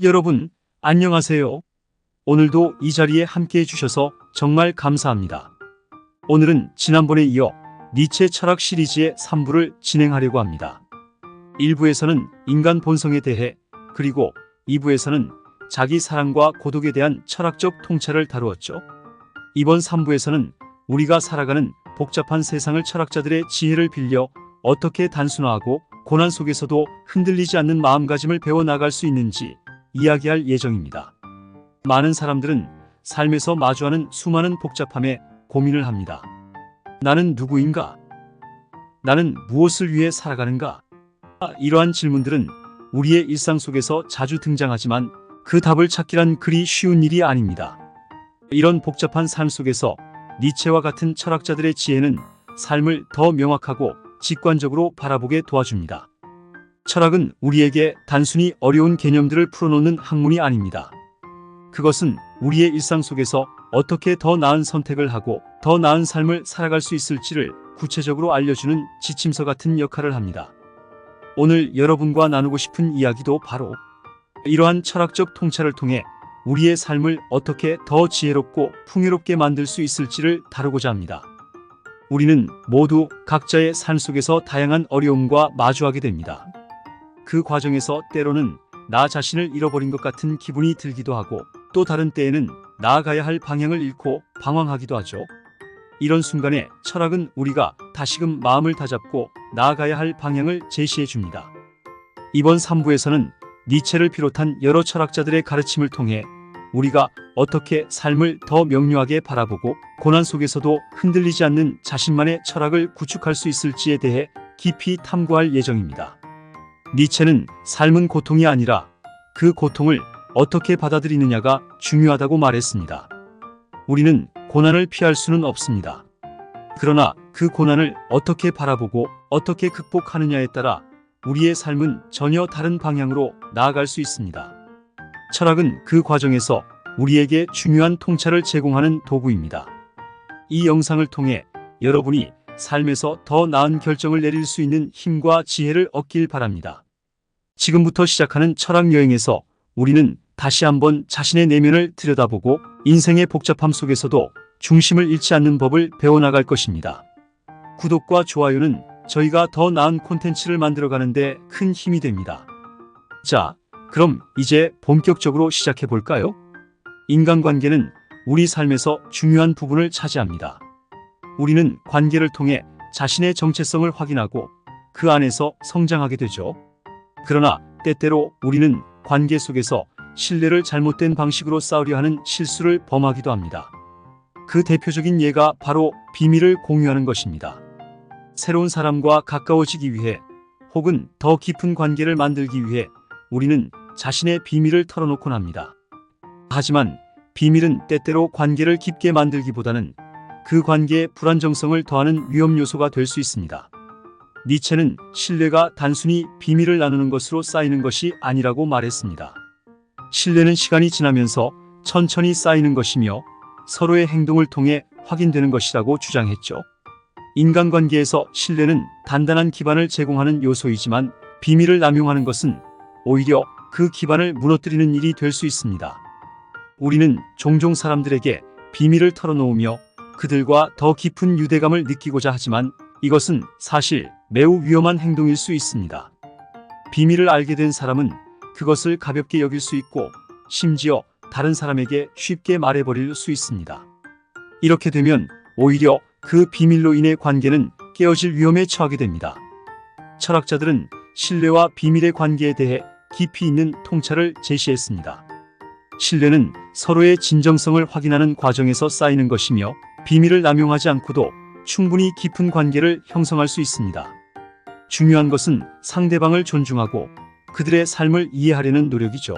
여러분, 안녕하세요. 오늘도 이 자리에 함께 해주셔서 정말 감사합니다. 오늘은 지난번에 이어 니체 철학 시리즈의 3부를 진행하려고 합니다. 1부에서는 인간 본성에 대해, 그리고 2부에서는 자기 사랑과 고독에 대한 철학적 통찰을 다루었죠. 이번 3부에서는 우리가 살아가는 복잡한 세상을 철학자들의 지혜를 빌려 어떻게 단순화하고 고난 속에서도 흔들리지 않는 마음가짐을 배워나갈 수 있는지 이야기할 예정입니다. 많은 사람들은 삶에서 마주하는 수많은 복잡함에 고민을 합니다. 나는 누구인가? 나는 무엇을 위해 살아가는가? 이러한 질문들은 우리의 일상 속에서 자주 등장하지만 그 답을 찾기란 그리 쉬운 일이 아닙니다. 이런 복잡한 삶 속에서 니체와 같은 철학자들의 지혜는 삶을 더 명확하고 직관적으로 바라보게 도와줍니다. 철학은 우리에게 단순히 어려운 개념들을 풀어놓는 학문이 아닙니다. 그것은 우리의 일상 속에서 어떻게 더 나은 선택을 하고 더 나은 삶을 살아갈 수 있을지를 구체적으로 알려주는 지침서 같은 역할을 합니다. 오늘 여러분과 나누고 싶은 이야기도 바로 이러한 철학적 통찰을 통해 우리의 삶을 어떻게 더 지혜롭고 풍요롭게 만들 수 있을지를 다루고자 합니다. 우리는 모두 각자의 삶 속에서 다양한 어려움과 마주하게 됩니다. 그 과정에서 때로는 나 자신을 잃어버린 것 같은 기분이 들기도 하고, 또 다른 때에는 나아가야 할 방향을 잃고 방황하기도 하죠. 이런 순간에 철학은 우리가 다시금 마음을 다잡고 나아가야 할 방향을 제시해 줍니다. 이번 3부에서는 니체를 비롯한 여러 철학자들의 가르침을 통해 우리가 어떻게 삶을 더 명료하게 바라보고 고난 속에서도 흔들리지 않는 자신만의 철학을 구축할 수 있을지에 대해 깊이 탐구할 예정입니다. 니체는 삶은 고통이 아니라 그 고통을 어떻게 받아들이느냐가 중요하다고 말했습니다. 우리는 고난을 피할 수는 없습니다. 그러나 그 고난을 어떻게 바라보고 어떻게 극복하느냐에 따라 우리의 삶은 전혀 다른 방향으로 나아갈 수 있습니다. 철학은 그 과정에서 우리에게 중요한 통찰을 제공하는 도구입니다. 이 영상을 통해 여러분이 삶에서 더 나은 결정을 내릴 수 있는 힘과 지혜를 얻길 바랍니다. 지금부터 시작하는 철학 여행에서 우리는 다시 한번 자신의 내면을 들여다보고 인생의 복잡함 속에서도 중심을 잃지 않는 법을 배워나갈 것입니다. 구독과 좋아요는 저희가 더 나은 콘텐츠를 만들어가는데 큰 힘이 됩니다. 자, 그럼 이제 본격적으로 시작해 볼까요? 인간관계는 우리 삶에서 중요한 부분을 차지합니다. 우리는 관계를 통해 자신의 정체성을 확인하고 그 안에서 성장하게 되죠. 그러나 때때로 우리는 관계 속에서 신뢰를 잘못된 방식으로 쌓으려 하는 실수를 범하기도 합니다. 그 대표적인 예가 바로 비밀을 공유하는 것입니다. 새로운 사람과 가까워지기 위해 혹은 더 깊은 관계를 만들기 위해 우리는 자신의 비밀을 털어놓곤 합니다. 하지만 비밀은 때때로 관계를 깊게 만들기보다는 그 관계의 불안정성을 더하는 위험 요소가 될 수 있습니다. 니체는 신뢰가 단순히 비밀을 나누는 것으로 쌓이는 것이 아니라고 말했습니다. 신뢰는 시간이 지나면서 천천히 쌓이는 것이며 서로의 행동을 통해 확인되는 것이라고 주장했죠. 인간관계에서 신뢰는 단단한 기반을 제공하는 요소이지만 비밀을 남용하는 것은 오히려 그 기반을 무너뜨리는 일이 될 수 있습니다. 우리는 종종 사람들에게 비밀을 털어놓으며 그들과 더 깊은 유대감을 느끼고자 하지만 이것은 사실 매우 위험한 행동일 수 있습니다. 비밀을 알게 된 사람은 그것을 가볍게 여길 수 있고 심지어 다른 사람에게 쉽게 말해버릴 수 있습니다. 이렇게 되면 오히려 그 비밀로 인해 관계는 깨어질 위험에 처하게 됩니다. 철학자들은 신뢰와 비밀의 관계에 대해 깊이 있는 통찰을 제시했습니다. 신뢰는 서로의 진정성을 확인하는 과정에서 쌓이는 것이며 비밀을 남용하지 않고도 충분히 깊은 관계를 형성할 수 있습니다. 중요한 것은 상대방을 존중하고 그들의 삶을 이해하려는 노력이죠.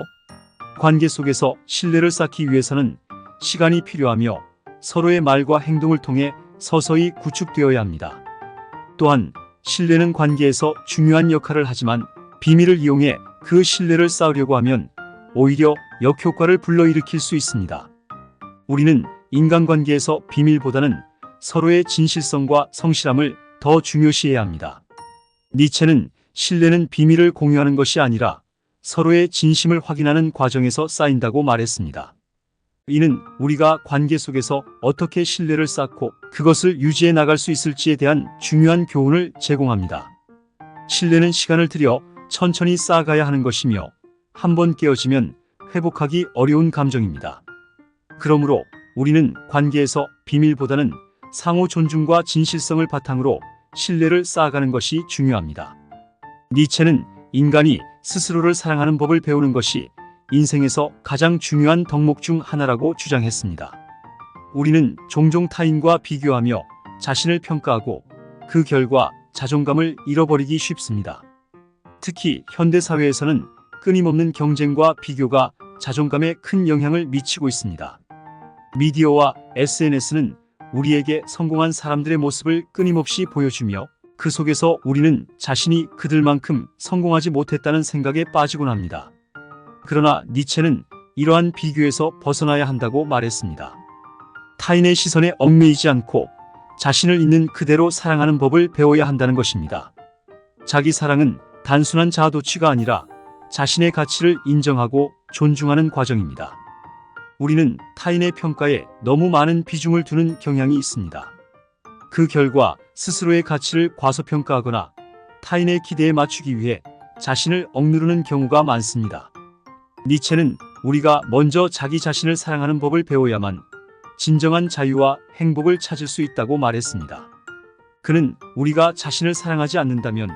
관계 속에서 신뢰를 쌓기 위해서는 시간이 필요하며 서로의 말과 행동을 통해 서서히 구축되어야 합니다. 또한 신뢰는 관계에서 중요한 역할을 하지만 비밀을 이용해 그 신뢰를 쌓으려고 하면 오히려 역효과를 불러일으킬 수 있습니다. 우리는 인간관계에서 비밀보다는 서로의 진실성과 성실함을 더 중요시해야 합니다. 니체는 신뢰는 비밀을 공유하는 것이 아니라 서로의 진심을 확인하는 과정에서 쌓인다고 말했습니다. 이는 우리가 관계 속에서 어떻게 신뢰를 쌓고 그것을 유지해 나갈 수 있을지에 대한 중요한 교훈을 제공합니다. 신뢰는 시간을 들여 천천히 쌓아가야 하는 것이며 한번 깨어지면 회복하기 어려운 감정입니다. 그러므로 우리는 관계에서 비밀보다는 상호 존중과 진실성을 바탕으로 신뢰를 쌓아가는 것이 중요합니다. 니체는 인간이 스스로를 사랑하는 법을 배우는 것이 인생에서 가장 중요한 덕목 중 하나라고 주장했습니다. 우리는 종종 타인과 비교하며 자신을 평가하고 그 결과 자존감을 잃어버리기 쉽습니다. 특히 현대사회에서는 끊임없는 경쟁과 비교가 자존감에 큰 영향을 미치고 있습니다. 미디어와 SNS는 우리에게 성공한 사람들의 모습을 끊임없이 보여주며 그 속에서 우리는 자신이 그들만큼 성공하지 못했다는 생각에 빠지곤 합니다. 그러나 니체는 이러한 비교에서 벗어나야 한다고 말했습니다. 타인의 시선에 얽매이지 않고 자신을 있는 그대로 사랑하는 법을 배워야 한다는 것입니다. 자기 사랑은 단순한 자아도취가 아니라 자신의 가치를 인정하고 존중하는 과정입니다. 우리는 타인의 평가에 너무 많은 비중을 두는 경향이 있습니다. 그 결과 스스로의 가치를 과소평가하거나 타인의 기대에 맞추기 위해 자신을 억누르는 경우가 많습니다. 니체는 우리가 먼저 자기 자신을 사랑하는 법을 배워야만 진정한 자유와 행복을 찾을 수 있다고 말했습니다. 그는 우리가 자신을 사랑하지 않는다면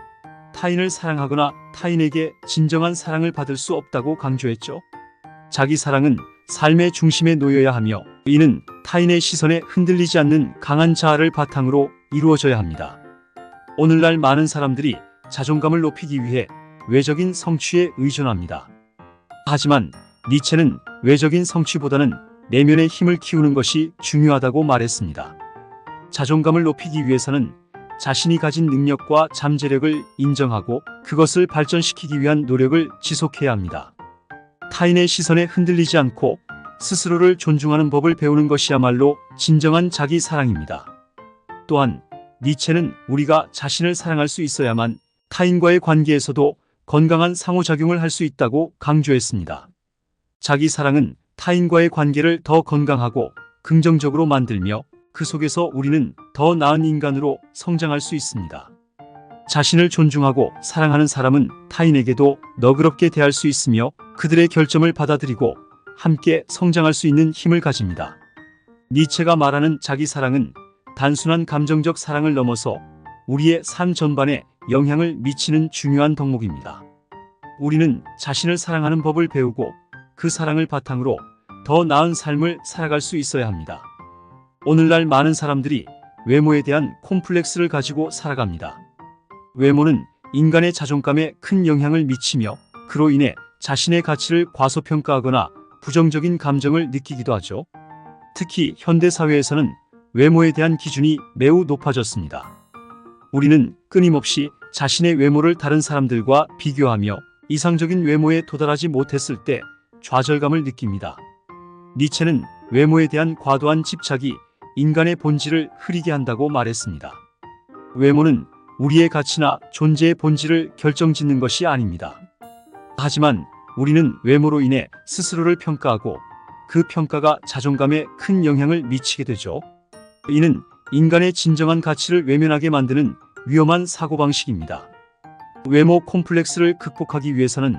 타인을 사랑하거나 타인에게 진정한 사랑을 받을 수 없다고 강조했죠. 자기 사랑은 삶의 중심에 놓여야 하며 이는 타인의 시선에 흔들리지 않는 강한 자아를 바탕으로 이루어져야 합니다. 오늘날 많은 사람들이 자존감을 높이기 위해 외적인 성취에 의존합니다. 하지만 니체는 외적인 성취보다는 내면의 힘을 키우는 것이 중요하다고 말했습니다. 자존감을 높이기 위해서는 자신이 가진 능력과 잠재력을 인정하고 그것을 발전시키기 위한 노력을 지속해야 합니다. 타인의 시선에 흔들리지 않고 스스로를 존중하는 법을 배우는 것이야말로 진정한 자기 사랑입니다. 또한 니체는 우리가 자신을 사랑할 수 있어야만 타인과의 관계에서도 건강한 상호작용을 할 수 있다고 강조했습니다. 자기 사랑은 타인과의 관계를 더 건강하고 긍정적으로 만들며 그 속에서 우리는 더 나은 인간으로 성장할 수 있습니다. 자신을 존중하고 사랑하는 사람은 타인에게도 너그럽게 대할 수 있으며 그들의 결점을 받아들이고 함께 성장할 수 있는 힘을 가집니다. 니체가 말하는 자기 사랑은 단순한 감정적 사랑을 넘어서 우리의 삶 전반에 영향을 미치는 중요한 덕목입니다. 우리는 자신을 사랑하는 법을 배우고 그 사랑을 바탕으로 더 나은 삶을 살아갈 수 있어야 합니다. 오늘날 많은 사람들이 외모에 대한 콤플렉스를 가지고 살아갑니다. 외모는 인간의 자존감에 큰 영향을 미치며 그로 인해 자신의 가치를 과소평가하거나 부정적인 감정을 느끼기도 하죠. 특히 현대사회에서는 외모에 대한 기준이 매우 높아졌습니다. 우리는 끊임없이 자신의 외모를 다른 사람들과 비교하며 이상적인 외모에 도달하지 못했을 때 좌절감을 느낍니다. 니체는 외모에 대한 과도한 집착이 인간의 본질을 흐리게 한다고 말했습니다. 외모는 우리의 가치나 존재의 본질을 결정짓는 것이 아닙니다. 하지만 우리는 외모로 인해 스스로를 평가하고 그 평가가 자존감에 큰 영향을 미치게 되죠. 이는 인간의 진정한 가치를 외면하게 만드는 위험한 사고방식입니다. 외모 콤플렉스를 극복하기 위해서는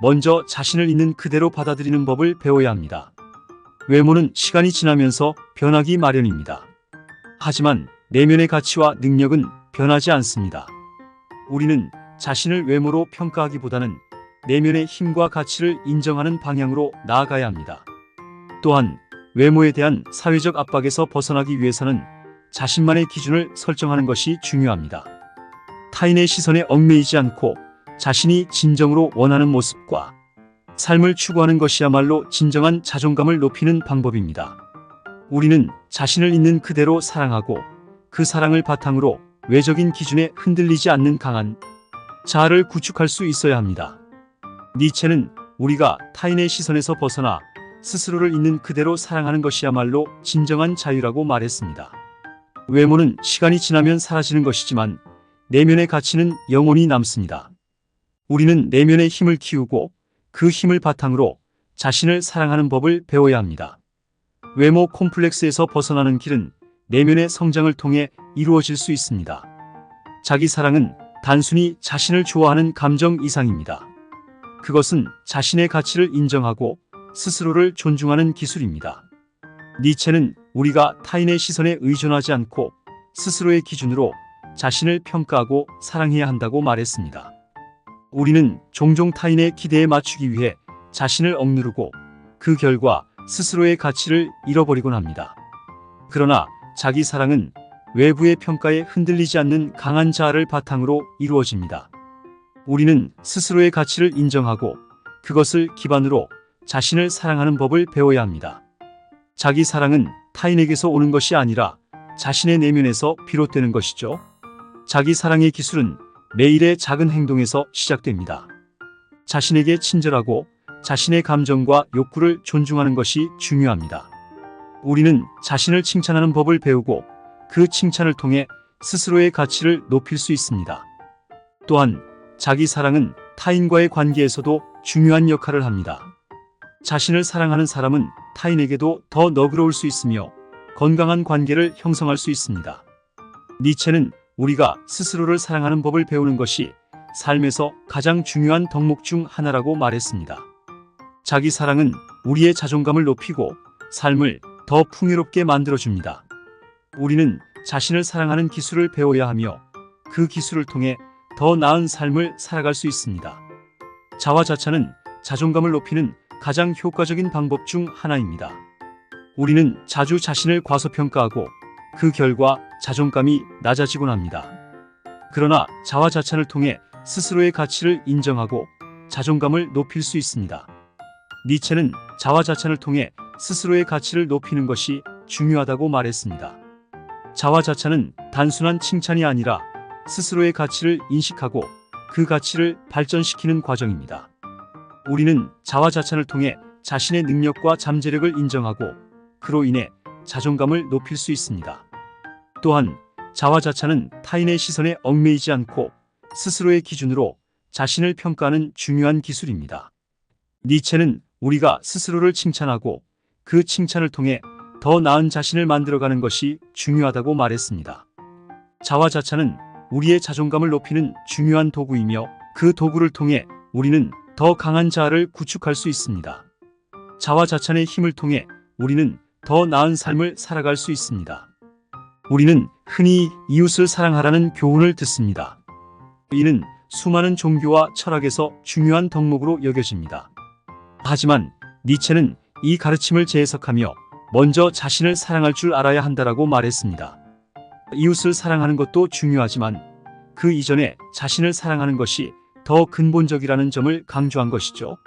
먼저 자신을 있는 그대로 받아들이는 법을 배워야 합니다. 외모는 시간이 지나면서 변하기 마련입니다. 하지만 내면의 가치와 능력은 변하지 않습니다. 우리는 자신을 외모로 평가하기보다는 내면의 힘과 가치를 인정하는 방향으로 나아가야 합니다. 또한 외모에 대한 사회적 압박에서 벗어나기 위해서는 자신만의 기준을 설정하는 것이 중요합니다. 타인의 시선에 얽매이지 않고 자신이 진정으로 원하는 모습과 삶을 추구하는 것이야말로 진정한 자존감을 높이는 방법입니다. 우리는 자신을 있는 그대로 사랑하고 그 사랑을 바탕으로 외적인 기준에 흔들리지 않는 강한 자아를 구축할 수 있어야 합니다. 니체는 우리가 타인의 시선에서 벗어나 스스로를 있는 그대로 사랑하는 것이야말로 진정한 자유라고 말했습니다. 외모는 시간이 지나면 사라지는 것이지만 내면의 가치는 영원히 남습니다. 우리는 내면의 힘을 키우고 그 힘을 바탕으로 자신을 사랑하는 법을 배워야 합니다. 외모 콤플렉스에서 벗어나는 길은 내면의 성장을 통해 이루어질 수 있습니다. 자기 사랑은 단순히 자신을 좋아하는 감정 이상입니다. 그것은 자신의 가치를 인정하고 스스로를 존중하는 기술입니다. 니체는 우리가 타인의 시선에 의존하지 않고 스스로의 기준으로 자신을 평가하고 사랑해야 한다고 말했습니다. 우리는 종종 타인의 기대에 맞추기 위해 자신을 억누르고 그 결과 스스로의 가치를 잃어버리곤 합니다. 그러나 자기 사랑은 외부의 평가에 흔들리지 않는 강한 자아를 바탕으로 이루어집니다. 우리는 스스로의 가치를 인정하고 그것을 기반으로 자신을 사랑하는 법을 배워야 합니다. 자기 사랑은 타인에게서 오는 것이 아니라 자신의 내면에서 비롯되는 것이죠. 자기 사랑의 기술은 매일의 작은 행동에서 시작됩니다. 자신에게 친절하고 자신의 감정과 욕구를 존중하는 것이 중요합니다. 우리는 자신을 칭찬하는 법을 배우고 그 칭찬을 통해 스스로의 가치를 높일 수 있습니다. 또한 자기 사랑은 타인과의 관계에서도 중요한 역할을 합니다. 자신을 사랑하는 사람은 타인에게도 더 너그러울 수 있으며 건강한 관계를 형성할 수 있습니다. 니체는 우리가 스스로를 사랑하는 법을 배우는 것이 삶에서 가장 중요한 덕목 중 하나라고 말했습니다. 자기 사랑은 우리의 자존감을 높이고 삶을 더 풍요롭게 만들어줍니다. 우리는 자신을 사랑하는 기술을 배워야 하며 그 기술을 통해 더 나은 삶을 살아갈 수 있습니다. 자화자찬은 자존감을 높이는 가장 효과적인 방법 중 하나입니다. 우리는 자주 자신을 과소평가하고 그 결과 자존감이 낮아지곤 합니다. 그러나 자화자찬을 통해 스스로의 가치를 인정하고 자존감을 높일 수 있습니다. 니체는 자화자찬을 통해 스스로의 가치를 높이는 것이 중요하다고 말했습니다. 자화자찬은 단순한 칭찬이 아니라 스스로의 가치를 인식하고 그 가치를 발전시키는 과정입니다. 우리는 자화자찬을 통해 자신의 능력과 잠재력을 인정하고 그로 인해 자존감을 높일 수 있습니다. 또한 자화자찬은 타인의 시선에 얽매이지 않고 스스로의 기준으로 자신을 평가하는 중요한 기술입니다. 니체는 우리가 스스로를 칭찬하고 그 칭찬을 통해 더 나은 자신을 만들어가는 것이 중요하다고 말했습니다. 자화자찬은 우리의 자존감을 높이는 중요한 도구이며 그 도구를 통해 우리는 더 강한 자아를 구축할 수 있습니다. 자화자찬의 힘을 통해 우리는 더 나은 삶을 살아갈 수 있습니다. 우리는 흔히 이웃을 사랑하라는 교훈을 듣습니다. 이는 수많은 종교와 철학에서 중요한 덕목으로 여겨집니다. 하지만 니체는 이 가르침을 재해석하며 먼저 자신을 사랑할 줄 알아야 한다라고 말했습니다. 이웃을 사랑하는 것도 중요하지만 그 이전에 자신을 사랑하는 것이 더 근본적이라는 점을 강조한 것이죠.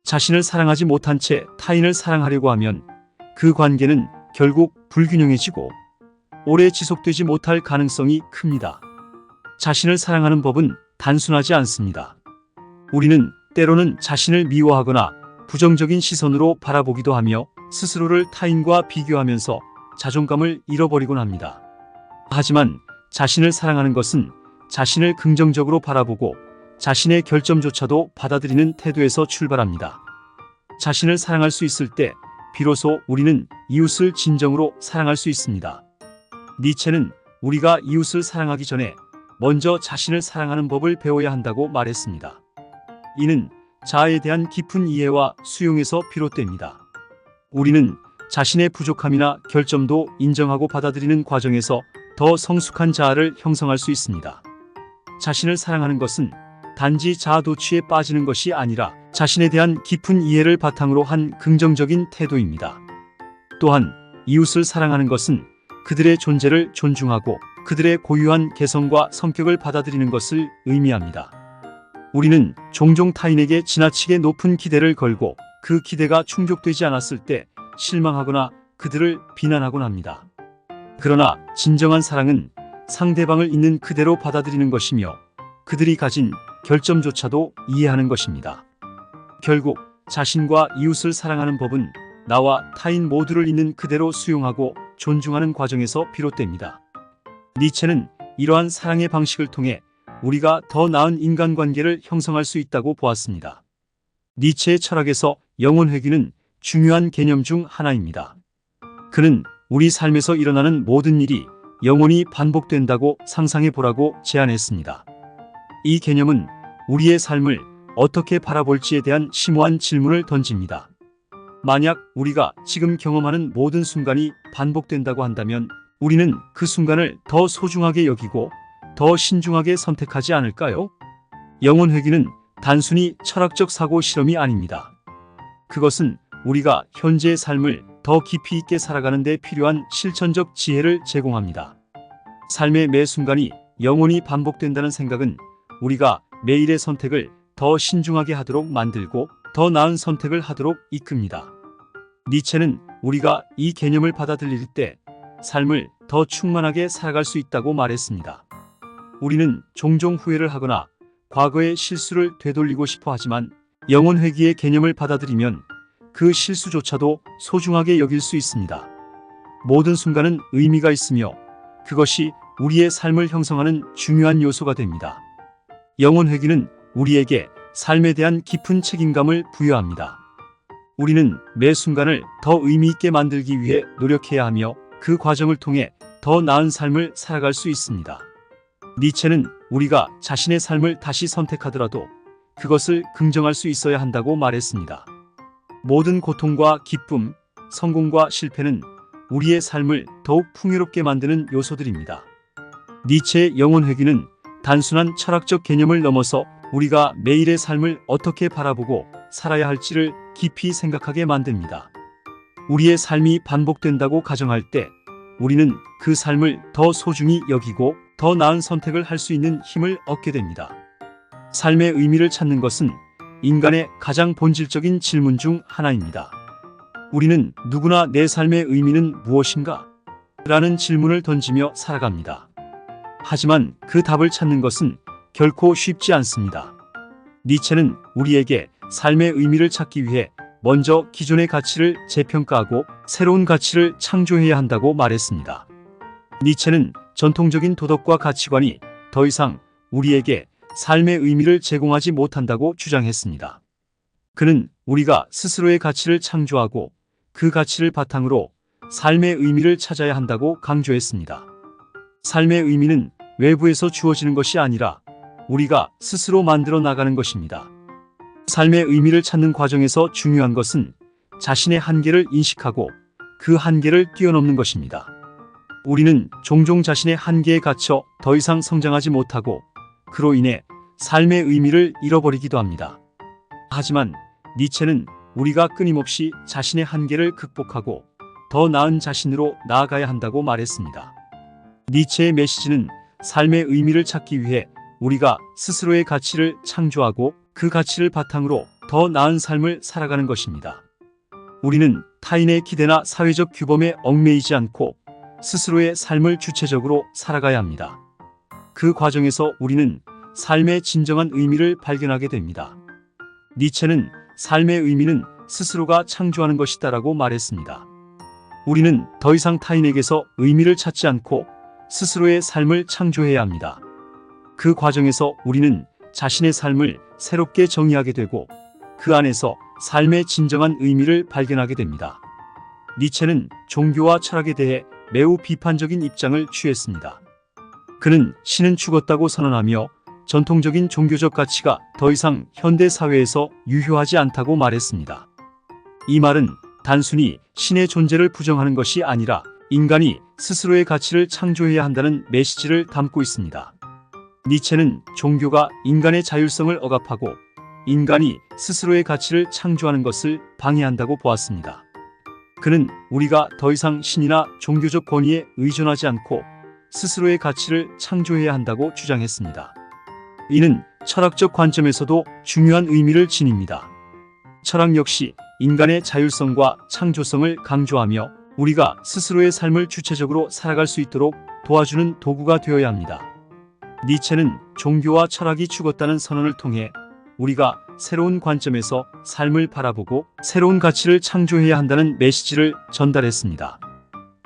자신을 사랑하지 못한 채 타인을 사랑하려고 하면 그 관계는 결국 불균형해지고 오래 지속되지 못할 가능성이 큽니다. 자신을 사랑하는 법은 단순하지 않습니다. 우리는 때로는 자신을 미워하거나 부정적인 시선으로 바라보기도 하며 스스로를 타인과 비교하면서 자존감을 잃어버리곤 합니다. 하지만 자신을 사랑하는 것은 자신을 긍정적으로 바라보고 자신의 결점조차도 받아들이는 태도에서 출발합니다. 자신을 사랑할 수 있을 때 비로소 우리는 이웃을 진정으로 사랑할 수 있습니다. 니체는 우리가 이웃을 사랑하기 전에 먼저 자신을 사랑하는 법을 배워야 한다고 말했습니다. 이는 자아에 대한 깊은 이해와 수용에서 비롯됩니다. 우리는 자신의 부족함이나 결점도 인정하고 받아들이는 과정에서 더 성숙한 자아를 형성할 수 있습니다. 자신을 사랑하는 것은 단지 자아 도취에 빠지는 것이 아니라 자신에 대한 깊은 이해를 바탕으로 한 긍정적인 태도입니다. 또한 이웃을 사랑하는 것은 그들의 존재를 존중하고 그들의 고유한 개성과 성격을 받아들이는 것을 의미합니다. 우리는 종종 타인에게 지나치게 높은 기대를 걸고 그 기대가 충족되지 않았을 때 실망하거나 그들을 비난하곤 합니다. 그러나 진정한 사랑은 상대방을 있는 그대로 받아들이는 것이며 그들이 가진 결점조차도 이해하는 것입니다. 결국 자신과 이웃을 사랑하는 법은 나와 타인 모두를 있는 그대로 수용하고 존중하는 과정에서 비롯됩니다. 니체는 이러한 사랑의 방식을 통해 우리가 더 나은 인간관계를 형성할 수 있다고 보았습니다. 니체의 철학에서 영혼 회귀는 중요한 개념 중 하나입니다. 그는 우리 삶에서 일어나는 모든 일이 영원히 반복된다고 상상해 보라고 제안했습니다. 이 개념은 우리의 삶을 어떻게 바라볼지에 대한 심오한 질문을 던집니다. 만약 우리가 지금 경험하는 모든 순간이 반복된다고 한다면 우리는 그 순간을 더 소중하게 여기고 더 신중하게 선택하지 않을까요? 영혼 회귀는 단순히 철학적 사고 실험이 아닙니다. 그것은 우리가 현재의 삶을 더 깊이 있게 살아가는 데 필요한 실천적 지혜를 제공합니다. 삶의 매 순간이 영원히 반복된다는 생각은 우리가 매일의 선택을 더 신중하게 하도록 만들고 더 나은 선택을 하도록 이끕니다. 니체는 우리가 이 개념을 받아들일 때 삶을 더 충만하게 살아갈 수 있다고 말했습니다. 우리는 종종 후회를 하거나 과거의 실수를 되돌리고 싶어 하지만 영혼 회귀의 개념을 받아들이면 그 실수조차도 소중하게 여길 수 있습니다. 모든 순간은 의미가 있으며 그것이 우리의 삶을 형성하는 중요한 요소가 됩니다. 영혼 회귀는 우리에게 삶에 대한 깊은 책임감을 부여합니다. 우리는 매 순간을 더 의미 있게 만들기 위해 노력해야 하며 그 과정을 통해 더 나은 삶을 살아갈 수 있습니다. 니체는 우리가 자신의 삶을 다시 선택하더라도 그것을 긍정할 수 있어야 한다고 말했습니다. 모든 고통과 기쁨, 성공과 실패는 우리의 삶을 더욱 풍요롭게 만드는 요소들입니다. 니체의 영혼 회귀는 단순한 철학적 개념을 넘어서 우리가 매일의 삶을 어떻게 바라보고 살아야 할지를 깊이 생각하게 만듭니다. 우리의 삶이 반복된다고 가정할 때 우리는 그 삶을 더 소중히 여기고 더 나은 선택을 할 수 있는 힘을 얻게 됩니다. 삶의 의미를 찾는 것은 인간의 가장 본질적인 질문 중 하나입니다. 우리는 누구나 내 삶의 의미는 무엇인가? 라는 질문을 던지며 살아갑니다. 하지만 그 답을 찾는 것은 결코 쉽지 않습니다. 니체는 우리에게 삶의 의미를 찾기 위해 먼저 기존의 가치를 재평가하고 새로운 가치를 창조해야 한다고 말했습니다. 니체는 전통적인 도덕과 가치관이 더 이상 우리에게 삶의 의미를 제공하지 못한다고 주장했습니다. 그는 우리가 스스로의 가치를 창조하고 그 가치를 바탕으로 삶의 의미를 찾아야 한다고 강조했습니다. 삶의 의미는 외부에서 주어지는 것이 아니라 우리가 스스로 만들어 나가는 것입니다. 삶의 의미를 찾는 과정에서 중요한 것은 자신의 한계를 인식하고 그 한계를 뛰어넘는 것입니다. 우리는 종종 자신의 한계에 갇혀 더 이상 성장하지 못하고 그로 인해 삶의 의미를 잃어버리기도 합니다. 하지만 니체는 우리가 끊임없이 자신의 한계를 극복하고 더 나은 자신으로 나아가야 한다고 말했습니다. 니체의 메시지는 삶의 의미를 찾기 위해 우리가 스스로의 가치를 창조하고 그 가치를 바탕으로 더 나은 삶을 살아가는 것입니다. 우리는 타인의 기대나 사회적 규범에 얽매이지 않고 스스로의 삶을 주체적으로 살아가야 합니다. 그 과정에서 우리는 삶의 진정한 의미를 발견하게 됩니다. 니체는 삶의 의미는 스스로가 창조하는 것이다라고 말했습니다. 우리는 더 이상 타인에게서 의미를 찾지 않고 스스로의 삶을 창조해야 합니다. 그 과정에서 우리는 자신의 삶을 새롭게 정의하게 되고 그 안에서 삶의 진정한 의미를 발견하게 됩니다. 니체는 종교와 철학에 대해 매우 비판적인 입장을 취했습니다. 그는 신은 죽었다고 선언하며 전통적인 종교적 가치가 더 이상 현대 사회에서 유효하지 않다고 말했습니다. 이 말은 단순히 신의 존재를 부정하는 것이 아니라 인간이 스스로의 가치를 창조해야 한다는 메시지를 담고 있습니다. 니체는 종교가 인간의 자율성을 억압하고 인간이 스스로의 가치를 창조하는 것을 방해한다고 보았습니다. 그는 우리가 더 이상 신이나 종교적 권위에 의존하지 않고 스스로의 가치를 창조해야 한다고 주장했습니다. 이는 철학적 관점에서도 중요한 의미를 지닙니다. 철학 역시 인간의 자율성과 창조성을 강조하며 우리가 스스로의 삶을 주체적으로 살아갈 수 있도록 도와주는 도구가 되어야 합니다. 니체는 종교와 철학이 죽었다는 선언을 통해 우리가 새로운 관점에서 삶을 바라보고 새로운 가치를 창조해야 한다는 메시지를 전달했습니다.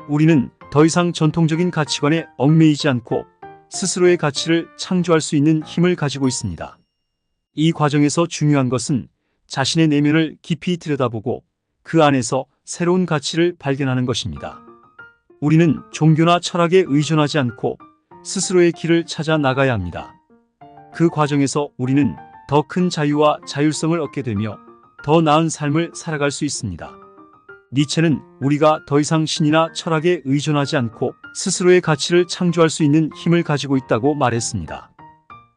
우리는 더 이상 전통적인 가치관에 얽매이지 않고 스스로의 가치를 창조할 수 있는 힘을 가지고 있습니다. 이 과정에서 중요한 것은 자신의 내면을 깊이 들여다보고 그 안에서 새로운 가치를 발견하는 것입니다. 우리는 종교나 철학에 의존하지 않고 스스로의 길을 찾아 나가야 합니다. 그 과정에서 우리는 더 큰 자유와 자율성을 얻게 되며 더 나은 삶을 살아갈 수 있습니다. 니체는 우리가 더 이상 신이나 철학에 의존하지 않고 스스로의 가치를 창조할 수 있는 힘을 가지고 있다고 말했습니다.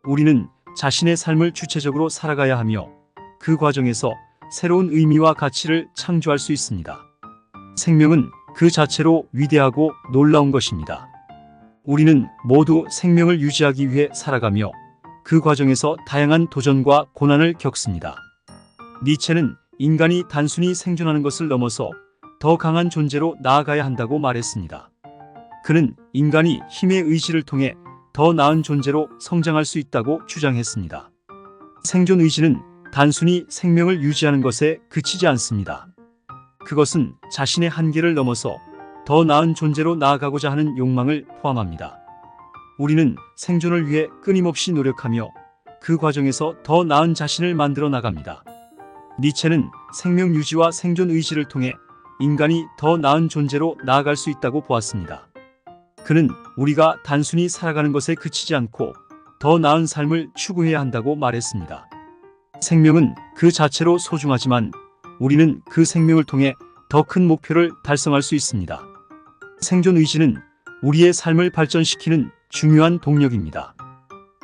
우리는 자신의 삶을 주체적으로 살아가야 하며 그 과정에서 새로운 의미와 가치를 창조할 수 있습니다. 생명은 그 자체로 위대하고 놀라운 것입니다. 우리는 모두 생명을 유지하기 위해 살아가며 그 과정에서 다양한 도전과 고난을 겪습니다. 니체는 인간이 단순히 생존하는 것을 넘어서 더 강한 존재로 나아가야 한다고 말했습니다. 그는 인간이 힘의 의지를 통해 더 나은 존재로 성장할 수 있다고 주장했습니다. 생존 의지는 단순히 생명을 유지하는 것에 그치지 않습니다. 그것은 자신의 한계를 넘어서 더 나은 존재로 나아가고자 하는 욕망을 포함합니다. 우리는 생존을 위해 끊임없이 노력하며 그 과정에서 더 나은 자신을 만들어 나갑니다. 니체는 생명 유지와 생존 의지를 통해 인간이 더 나은 존재로 나아갈 수 있다고 보았습니다. 그는 우리가 단순히 살아가는 것에 그치지 않고 더 나은 삶을 추구해야 한다고 말했습니다. 생명은 그 자체로 소중하지만 우리는 그 생명을 통해 더 큰 목표를 달성할 수 있습니다. 생존 의지는 우리의 삶을 발전시키는 중요한 동력입니다.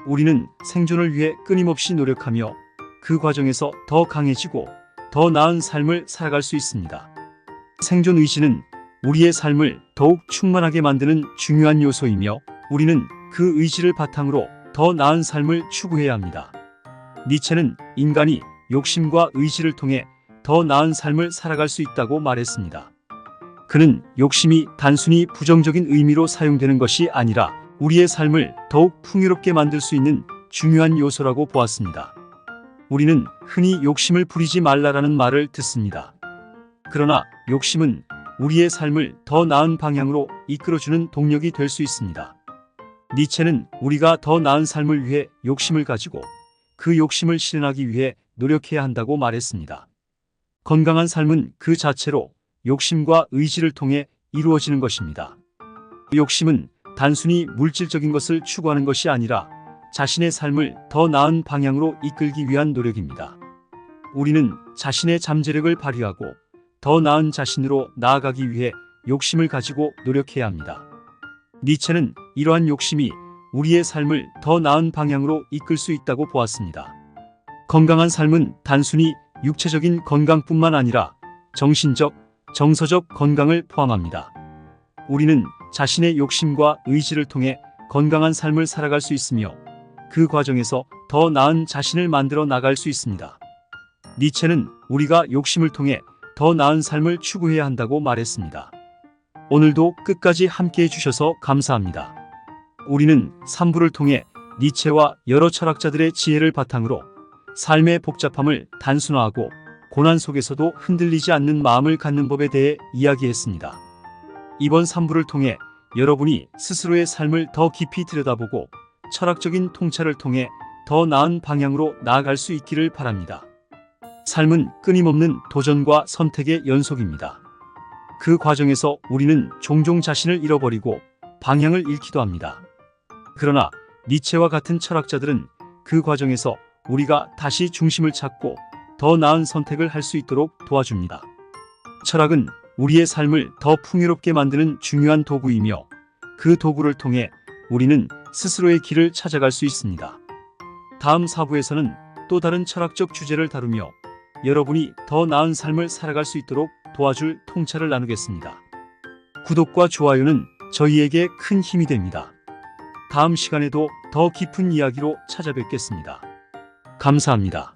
우리는 생존을 위해 끊임없이 노력하며 그 과정에서 더 강해지고 더 나은 삶을 살아갈 수 있습니다. 생존 의지는 우리의 삶을 더욱 충만하게 만드는 중요한 요소이며 우리는 그 의지를 바탕으로 더 나은 삶을 추구해야 합니다. 니체는 인간이 욕심과 의지를 통해 더 나은 삶을 살아갈 수 있다고 말했습니다. 그는 욕심이 단순히 부정적인 의미로 사용되는 것이 아니라 우리의 삶을 더욱 풍요롭게 만들 수 있는 중요한 요소라고 보았습니다. 우리는 흔히 욕심을 부리지 말라라는 말을 듣습니다. 그러나 욕심은 우리의 삶을 더 나은 방향으로 이끌어주는 동력이 될 수 있습니다. 니체는 우리가 더 나은 삶을 위해 욕심을 가지고 그 욕심을 실현하기 위해 노력해야 한다고 말했습니다. 건강한 삶은 그 자체로 욕심과 의지를 통해 이루어지는 것입니다. 욕심은 단순히 물질적인 것을 추구하는 것이 아니라 자신의 삶을 더 나은 방향으로 이끌기 위한 노력입니다. 우리는 자신의 잠재력을 발휘하고 더 나은 자신으로 나아가기 위해 욕심을 가지고 노력해야 합니다. 니체는 이러한 욕심이 우리의 삶을 더 나은 방향으로 이끌 수 있다고 보았습니다. 건강한 삶은 단순히 육체적인 건강뿐만 아니라 정신적, 정서적 건강을 포함합니다. 우리는 자신의 욕심과 의지를 통해 건강한 삶을 살아갈 수 있으며 그 과정에서 더 나은 자신을 만들어 나갈 수 있습니다. 니체는 우리가 욕심을 통해 더 나은 삶을 추구해야 한다고 말했습니다. 오늘도 끝까지 함께 해주셔서 감사합니다. 우리는 3부를 통해 니체와 여러 철학자들의 지혜를 바탕으로 삶의 복잡함을 단순화하고 고난 속에서도 흔들리지 않는 마음을 갖는 법에 대해 이야기했습니다. 이번 3부를 통해 여러분이 스스로의 삶을 더 깊이 들여다보고 철학적인 통찰을 통해 더 나은 방향으로 나아갈 수 있기를 바랍니다. 삶은 끊임없는 도전과 선택의 연속입니다. 그 과정에서 우리는 종종 자신을 잃어버리고 방향을 잃기도 합니다. 그러나 니체와 같은 철학자들은 그 과정에서 우리가 다시 중심을 찾고 더 나은 선택을 할 수 있도록 도와줍니다. 철학은 우리의 삶을 더 풍요롭게 만드는 중요한 도구이며 그 도구를 통해 우리는 스스로의 길을 찾아갈 수 있습니다. 다음 4부에서는 또 다른 철학적 주제를 다루며 여러분이 더 나은 삶을 살아갈 수 있도록 도와줄 통찰을 나누겠습니다. 구독과 좋아요는 저희에게 큰 힘이 됩니다. 다음 시간에도 더 깊은 이야기로 찾아뵙겠습니다. 감사합니다.